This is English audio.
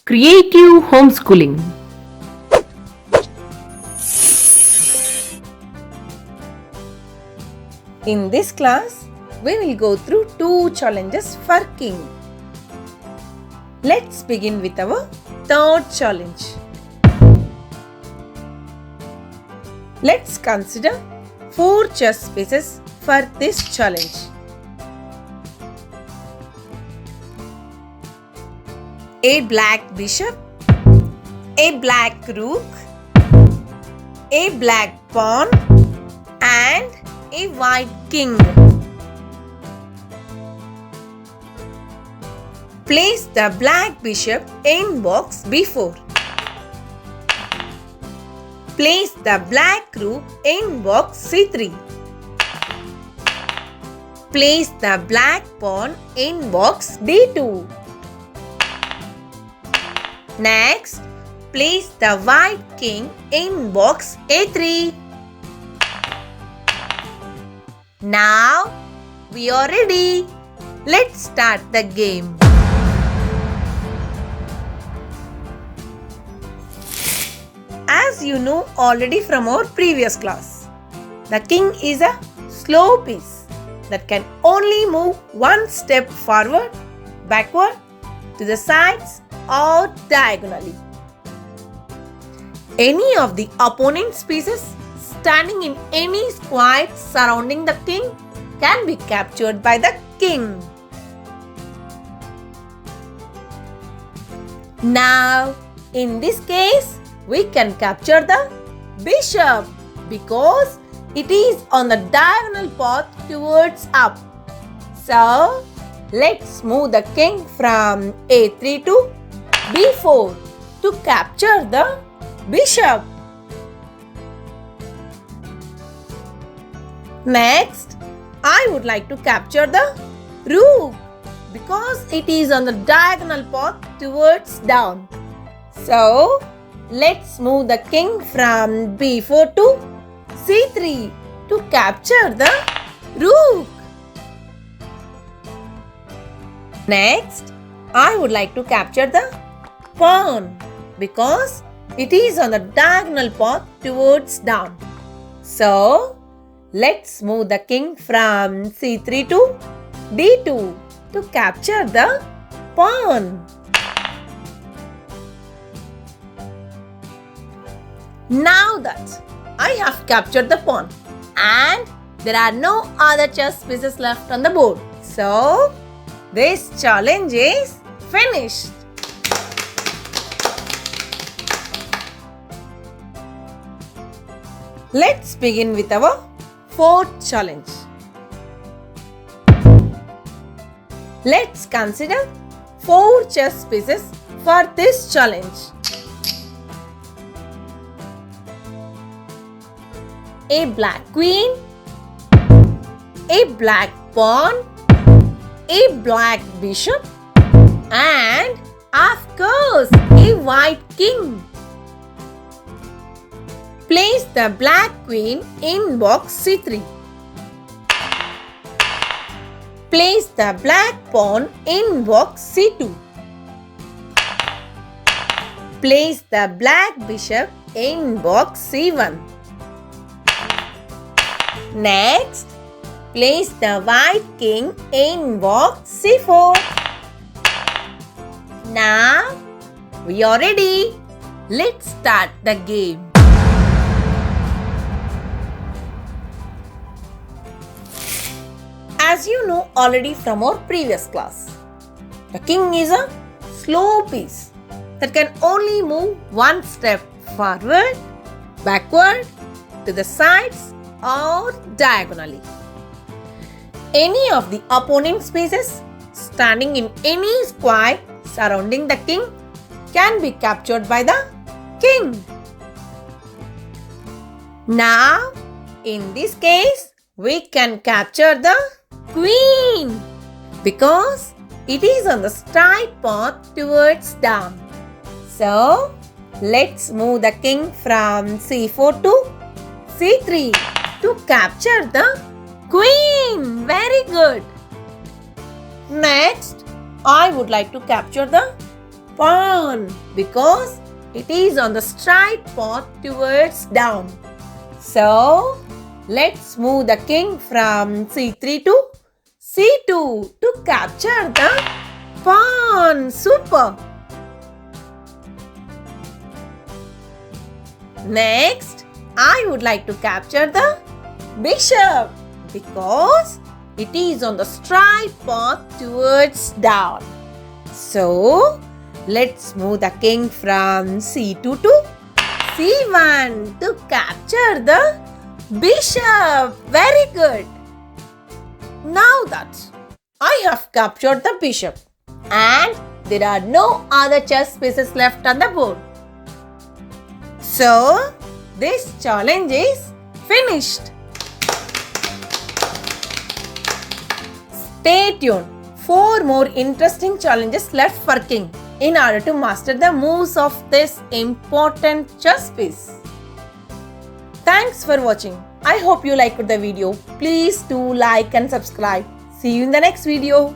Creative homeschooling. In this class, we will go through two challenges for king. Let's begin with our third challenge. Let's consider 4 chess pieces for this challenge. A black bishop, a black rook, a black pawn and a white king. Place the black bishop in box B4. Place the black rook in box C3. Place the black pawn in box D2. Next, place the white king in box A3. Now, we are ready. Let's start the game. As you know already from our previous class, the king is a slow piece that can only move one step forward, backward, to the sides or diagonally. Any of the opponent's pieces standing in any square surrounding the king can be captured by the king. Now, in this case, we can capture the bishop because it is on the diagonal path towards up. So, let's move the king from A3 to B4 to capture the bishop. Next, I would like to capture the rook because it is on the diagonal path towards down. So, let's move the king from B4 to C3 to capture the rook. Next, I would like to capture the pawn because it is on the diagonal path towards down. So, let's move the king from C3 to D2 to capture the pawn. Now that I have captured the pawn and there are no other chess pieces left on the board. So, this challenge is finished. Let's begin with our fourth challenge. Let's consider 4 chess pieces for this challenge. A black queen, a black pawn, a black bishop and of course a white king. Place the black queen in box C3. Place the black pawn in box C2. Place the black bishop in box C1. Next, place the white king in box C4. Now, we are ready. Let's start the game. As you know already from our previous class, the king is a slow piece that can only move one step forward, backward, to the sides or diagonally. Any of the opponent's pieces standing in any square surrounding the king can be captured by the king. Now, in this case, we can capture the queen because it is on the straight path towards down. So, let's move the king from C4 to C3 to capture the queen. Very good. Next, I would like to capture the pawn because it is on the straight path towards down. So, let's move the king from c3 to c2 to capture the pawn. Super! Next, I would like to capture the bishop because it is on the straight path towards down. So, let's move the king from c2 to c1 to capture the bishop. Very good. Now that I have captured the bishop and there are no other chess pieces left on the board. So, this challenge is finished. Stay tuned. 4 more interesting challenges left for king in order to master the moves of this important chess piece. Thanks for watching. I hope you liked the video. Please do like and subscribe. See you in the next video.